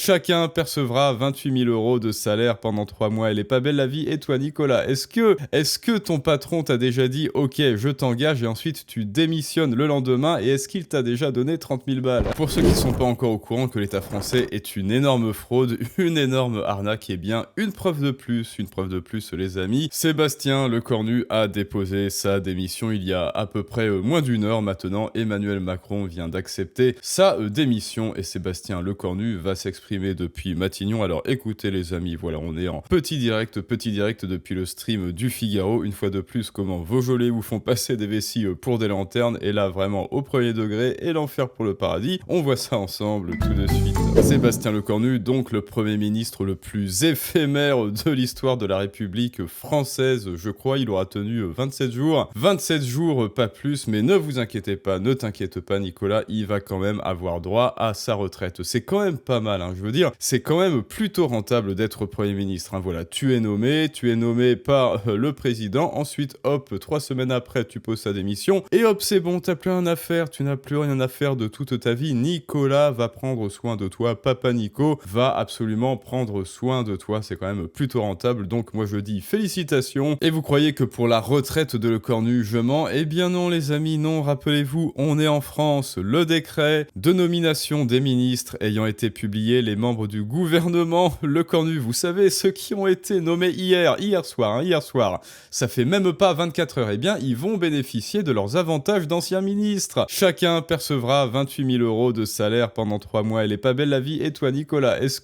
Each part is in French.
Chacun percevra 28 000 € de salaire pendant 3 mois. Elle est pas belle la vie. Et toi, Nicolas, est-ce que ton patron t'a déjà dit « Ok, je t'engage » et ensuite tu démissionnes le lendemain et est-ce qu'il t'a déjà donné 30 000 balles? Pour ceux qui ne sont pas encore au courant que l'État français est une énorme fraude, une énorme arnaque, et bien une preuve de plus, les amis. Sébastien Lecornu a déposé sa démission il y a à peu près moins d'une heure maintenant. Emmanuel Macron vient d'accepter sa démission et Sébastien Lecornu va s'exprimer depuis Matignon. Alors écoutez les amis, voilà, on est en petit direct depuis le stream du Figaro. Une fois de plus, comment Beaujolais vous font passer des vessies pour des lanternes, et là vraiment au premier degré, et l'enfer pour le paradis. On voit ça ensemble tout de suite. Sébastien Lecornu, donc le Premier ministre le plus éphémère de l'histoire de la République française, je crois, il aura tenu 27 jours. 27 jours, pas plus, mais ne vous inquiétez pas, ne t'inquiète pas Nicolas, il va quand même avoir droit à sa retraite. C'est quand même pas mal, hein, je veux dire, c'est quand même plutôt rentable d'être Premier ministre, hein, voilà, tu es nommé par le président, ensuite hop, 3 semaines après, tu poses ta démission, et hop, c'est bon, t'as plus rien à faire, tu n'as plus rien à faire de toute ta vie, Nicolas va prendre soin de toi, Papa Nico va absolument prendre soin de toi, c'est quand même plutôt rentable, donc moi je dis félicitations. Et vous croyez que pour la retraite de Lecornu, je mens? Eh bien non les amis, non, rappelez-vous, on est en France, le décret de nomination des ministres ayant été publié, les membres du gouvernement Lecornu, vous savez, ceux qui ont été nommés hier soir, ça fait même pas 24 heures, eh bien ils vont bénéficier de leurs avantages d'anciens ministres. Chacun percevra 28 000 € de salaire pendant 3 mois. Elle est pas belle la vie. Et toi Nicolas, est-ce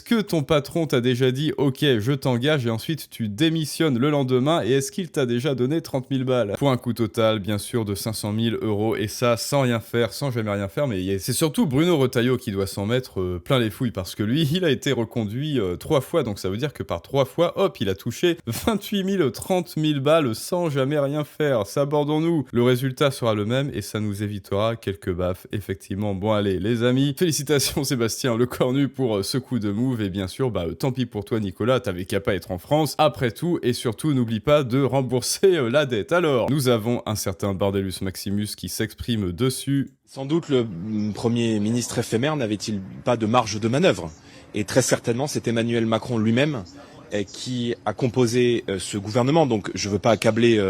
que ton patron t'a déjà dit « Ok, je t'engage » et ensuite tu démissionnes le lendemain et est-ce qu'il t'a déjà donné 30 000 balles? Pour un coût total, bien sûr, de 500 000 € et ça sans rien faire, sans jamais rien faire, mais c'est surtout Bruno Retailleau qui doit s'en mettre plein les fouilles parce que lui, il a été reconduit 3 fois, donc ça veut dire que par 3 fois, hop, il a touché 28 000, 30 000 balles sans jamais rien faire. S'abordons-nous. Le résultat sera le même et ça nous évitera quelques baffes, effectivement. Bon allez, les amis, félicitations Sébastien Lecornu pour ce coup de move et bien sûr, tant pis pour toi Nicolas, t'avais qu'à pas être en France, après tout, et surtout n'oublie pas de rembourser la dette. Alors, nous avons un certain Bordellus Maximus qui s'exprime dessus. Sans doute le Premier ministre éphémère n'avait-il pas de marge de manœuvre. Et très certainement, c'est Emmanuel Macron lui-même qui a composé ce gouvernement. Donc je ne veux pas accabler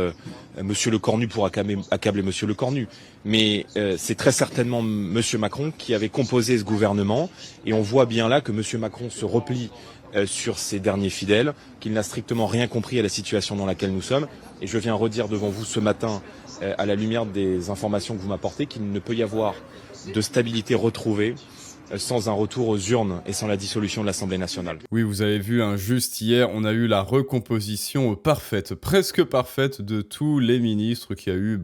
Monsieur Lecornu pour accabler Monsieur Lecornu. Mais c'est très certainement Monsieur Macron qui avait composé ce gouvernement. Et on voit bien là que Monsieur Macron se replie sur ses derniers fidèles, qu'il n'a strictement rien compris à la situation dans laquelle nous sommes. Et je viens redire devant vous ce matin, à la lumière des informations que vous m'apportez, qu'il ne peut y avoir de stabilité retrouvée sans un retour aux urnes et sans la dissolution de l'Assemblée nationale. Oui, vous avez vu, juste hier, on a eu la recomposition parfaite, presque parfaite, de tous les ministres qu'il y a eu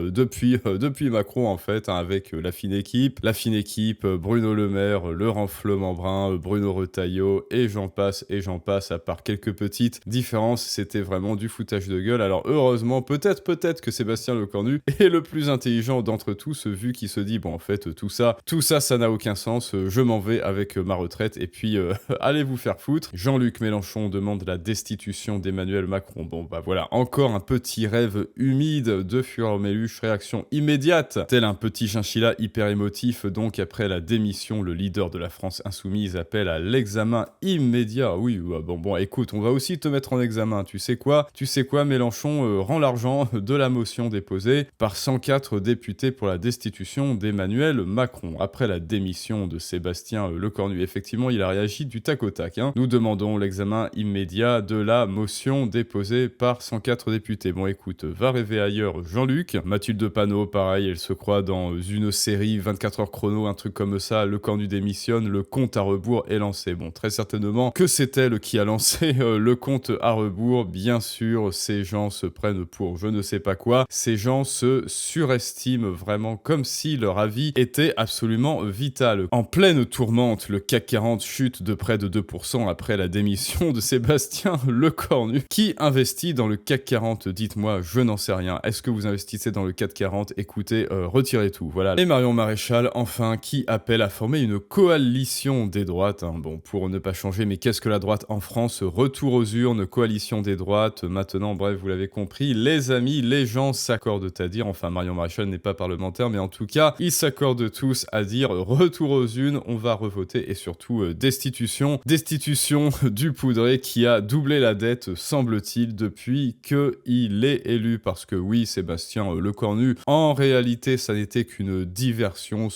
depuis Macron, en fait, hein, avec la fine équipe, Bruno Le Maire, Laurent Flemambrin, Bruno Retailleau, et j'en passe, à part quelques petites différences, c'était vraiment du foutage de gueule. Alors heureusement, peut-être que Sébastien Lecornu est le plus intelligent d'entre tous, vu qu'il se dit, bon, en fait, tout ça, ça n'a aucun sens, je m'en vais avec ma retraite et puis allez vous faire foutre. Jean-Luc Mélenchon demande la destitution d'Emmanuel Macron. Bon voilà, encore un petit rêve humide de Fureur Méluche, réaction immédiate, tel un petit chinchilla hyper émotif. Donc après la démission, le leader de la France insoumise appelle à l'examen immédiat. Oui, bon, écoute, on va aussi te mettre en examen. Tu sais quoi Mélenchon rend l'argent de la motion déposée par 104 députés pour la destitution d'Emmanuel Macron. Après la démission de Sébastien Lecornu, effectivement, il a réagi du tac au tac. Nous demandons l'examen immédiat de la motion déposée par 104 députés. Bon, écoute, va rêver ailleurs, Jean-Luc. Mathilde Panot, pareil, elle se croit dans une série 24 heures chrono, un truc comme ça. Lecornu démissionne, le compte à rebours est lancé. Bon, très certainement que c'est elle qui a lancé le compte à rebours. Bien sûr, ces gens se prennent pour je ne sais pas quoi. Ces gens se surestiment vraiment comme si leur avis était absolument vital. En pleine tourmente, le CAC 40 chute de près de 2% après la démission de Sébastien Lecornu. Qui investit dans le CAC 40? Dites-moi, je n'en sais rien. Est-ce que vous investissez dans le CAC 40? Écoutez, retirez tout, voilà. Et Marion Maréchal, enfin, qui appelle à former une coalition des droites. Bon, pour ne pas changer, mais qu'est-ce que la droite en France? Retour aux urnes, coalition des droites. Maintenant, bref, vous l'avez compris, les amis, les gens s'accordent à dire, enfin, Marion Maréchal n'est pas parlementaire, mais en tout cas, ils s'accordent tous à dire retour aux une, on va revoter, et surtout destitution du Poudré qui a doublé la dette, semble-t-il, depuis qu'il est élu. Parce que oui, Sébastien Lecornu, en réalité, ça n'était qu'une diversion,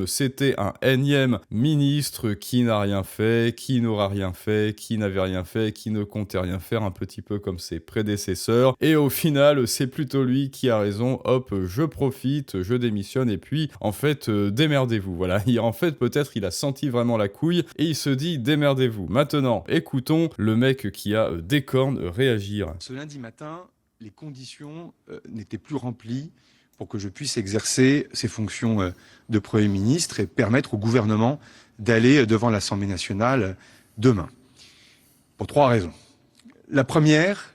c'était un énième ministre qui n'a rien fait, qui n'aura rien fait, qui n'avait rien fait, qui ne comptait rien faire, un petit peu comme ses prédécesseurs. Et au final, c'est plutôt lui qui a raison. Hop, je profite, je démissionne, et puis, en fait, démerdez-vous. Voilà. En fait, peut-être il a senti vraiment la couille, et il se dit, démerdez-vous. Maintenant, écoutons le mec qui a des cornes réagir. Ce lundi matin, les conditions n'étaient plus remplies pour que je puisse exercer ces fonctions de Premier ministre et permettre au gouvernement d'aller devant l'Assemblée nationale demain. Pour 3 raisons. La première,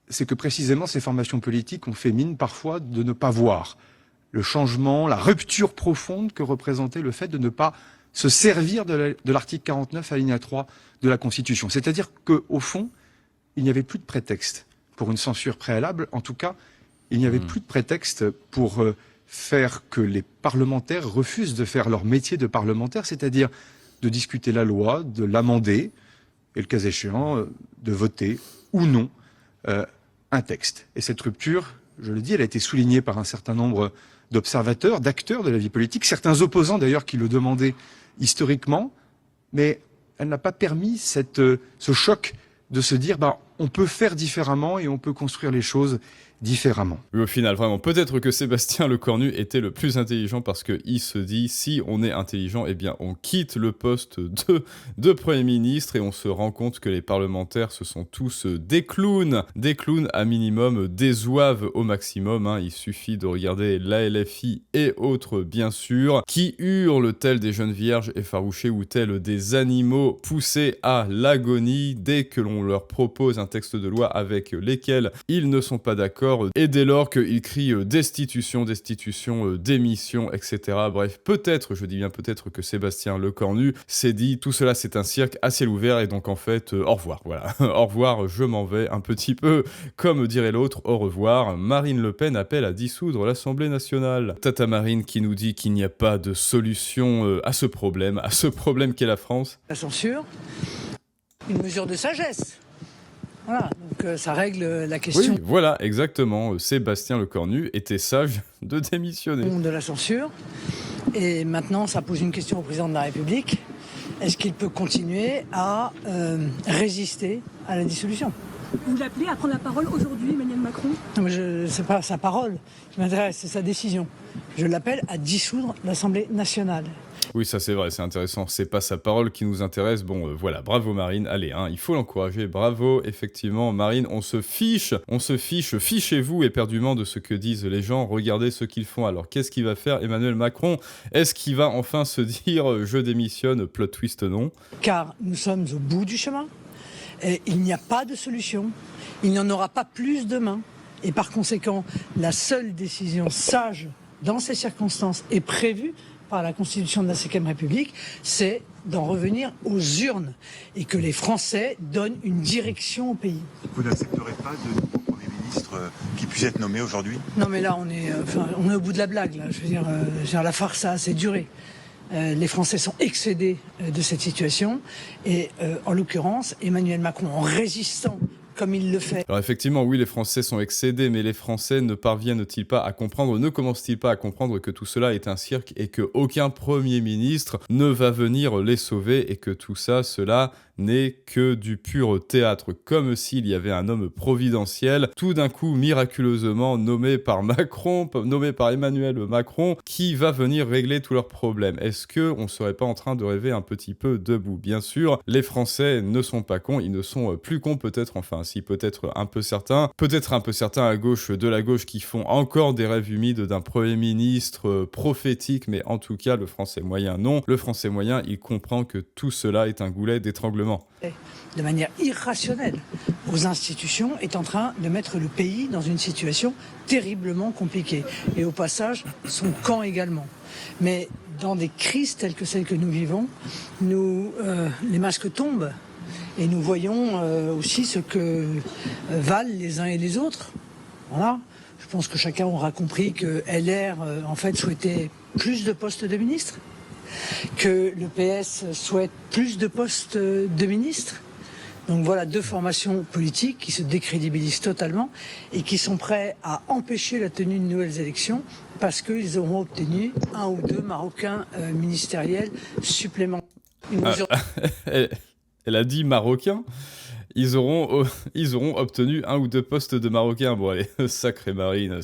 c'est que précisément ces formations politiques ont fait mine parfois de ne pas voir le changement, la rupture profonde que représentait le fait de ne pas se servir de l'article 49 alinéa 3 de la Constitution. C'est-à-dire qu'au fond, il n'y avait plus de prétexte pour une censure préalable. En tout cas, il n'y avait plus de prétexte pour faire que les parlementaires refusent de faire leur métier de parlementaire, c'est-à-dire de discuter la loi, de l'amender, et le cas échéant, de voter ou non un texte. Et cette rupture, je le dis, elle a été soulignée par un certain nombre d'observateurs, d'acteurs de la vie politique, certains opposants d'ailleurs qui le demandaient historiquement, mais elle n'a pas permis ce choc de se dire on peut faire différemment et on peut construire les choses différemment. Oui, au final, vraiment, peut-être que Sébastien Lecornu était le plus intelligent parce qu'il se dit, si on est intelligent, eh bien, on quitte le poste de Premier ministre et on se rend compte que les parlementaires, ce sont tous des clowns à minimum, des zouaves au maximum, hein. Il suffit de regarder la LFI et autres, bien sûr, qui hurlent tels des jeunes vierges effarouchées ou tels des animaux poussés à l'agonie dès que l'on leur propose un texte de loi avec lesquels ils ne sont pas d'accord. Et dès lors qu'ils crient destitution, démission, etc. Bref, peut-être, je dis bien peut-être que Sébastien Lecornu s'est dit tout cela c'est un cirque à ciel ouvert et donc en fait au revoir, voilà. Au revoir, je m'en vais un petit peu comme dirait l'autre, au revoir. Marine Le Pen appelle à dissoudre l'Assemblée nationale. Tata Marine qui nous dit qu'il n'y a pas de solution à ce problème qu'est la France. La censure, une mesure de sagesse. Voilà, donc ça règle la question. Oui, voilà, exactement. Sébastien Lecornu était sage de démissionner. De la censure. Et maintenant, ça pose une question au président de la République. Est-ce qu'il peut continuer à résister à la dissolution ? Vous l'appelez à prendre la parole aujourd'hui, Emmanuel Macron ? Non, mais c'est pas sa parole qui m'intéresse, c'est sa décision. Je l'appelle à dissoudre l'Assemblée nationale. Oui, ça c'est vrai, c'est intéressant. C'est pas sa parole qui nous intéresse. Bon, voilà, bravo Marine. Allez, hein, il faut l'encourager. Bravo, effectivement, Marine. On se fiche, fichez-vous éperdument de ce que disent les gens. Regardez ce qu'ils font. Alors, qu'est-ce qu'il va faire Emmanuel Macron ? Est-ce qu'il va enfin se dire je démissionne, plot twist non ? Car nous sommes au bout du chemin. Et il n'y a pas de solution. Il n'y en aura pas plus demain. Et par conséquent, la seule décision sage dans ces circonstances est prévue par la Constitution de la Ve République, c'est d'en revenir aux urnes et que les Français donnent une direction au pays. Vous n'accepterez pas de nouveau Premier ministre qui puisse être nommé aujourd'hui ? Non mais là on est au bout de la blague là. Je veux dire la farce a assez duré. Les Français sont excédés de cette situation et en l'occurrence Emmanuel Macron en résistant comme il le fait. Alors effectivement, oui, les Français sont excédés, mais les Français ne parviennent-ils pas à comprendre, ne commencent-ils pas à comprendre que tout cela est un cirque et qu'aucun Premier ministre ne va venir les sauver et que tout ça, cela n'est que du pur théâtre, comme s'il y avait un homme providentiel, tout d'un coup miraculeusement nommé par Emmanuel Macron, qui va venir régler tous leurs problèmes. Est-ce qu'on ne serait pas en train de rêver un petit peu debout ? Bien sûr, les Français ne sont pas cons, ils ne sont plus cons peut-être, enfin si peut-être un peu certains à gauche de la gauche qui font encore des rêves humides d'un Premier ministre prophétique, mais en tout cas le Français moyen non. Le Français moyen, il comprend que tout cela est un goulet d'étranglement. De manière irrationnelle aux institutions est en train de mettre le pays dans une situation terriblement compliquée. Et au passage, son camp également. Mais dans des crises telles que celles que nous vivons, les masques tombent. Et nous voyons aussi ce que valent les uns et les autres. Voilà. Je pense que chacun aura compris que LR, en fait, souhaitait plus de postes de ministres. que le PS souhaite plus de postes de ministres. Donc voilà 2 formations politiques qui se décrédibilisent totalement et qui sont prêts à empêcher la tenue de nouvelles élections parce qu'ils auront obtenu 1 ou 2 Marocains ministériels supplémentaires. Une mesure... Elle a dit marocain. Ils auront obtenu 1 ou 2 postes de Marocains. Bon, allez, sacrée Marine.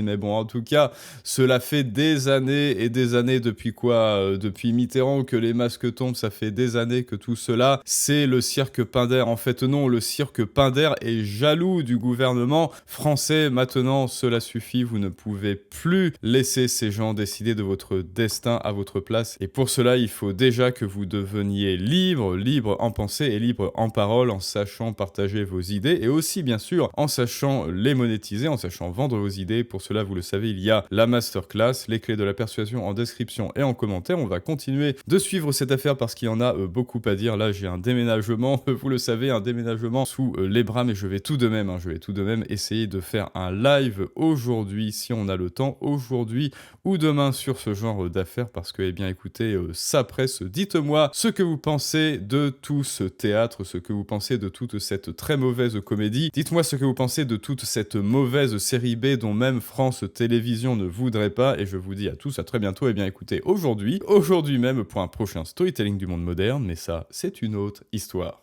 Mais bon, en tout cas, cela fait des années et des années depuis quoi depuis Mitterrand que les masques tombent. Ça fait des années que tout cela, c'est le cirque Pinder. En fait, non, le cirque Pinder est jaloux du gouvernement français. Maintenant, cela suffit. Vous ne pouvez plus laisser ces gens décider de votre destin à votre place. Et pour cela, il faut déjà que vous deveniez libre en pensée et libre en parole, en sachant partager vos idées et aussi bien sûr en sachant les monétiser, en sachant vendre vos idées. Pour cela, vous le savez, il y a la masterclass, les clés de la persuasion en description et en commentaire. On va continuer de suivre cette affaire parce qu'il y en a beaucoup à dire. Là, j'ai un déménagement, vous le savez, un déménagement sous les bras, mais je vais tout de même essayer de faire un live aujourd'hui, si on a le temps, aujourd'hui ou demain sur ce genre d'affaires parce que, eh bien, écoutez, ça presse. Dites-moi ce que vous pensez de tout ce théâtre, ce que vous pensez de toute cette très mauvaise comédie. Dites-moi ce que vous pensez de toute cette mauvaise série B dont même France Télévisions ne voudrait pas. Et je vous dis à tous à très bientôt. Et bien écoutez, aujourd'hui même pour un prochain storytelling du monde moderne. Mais ça, c'est une autre histoire.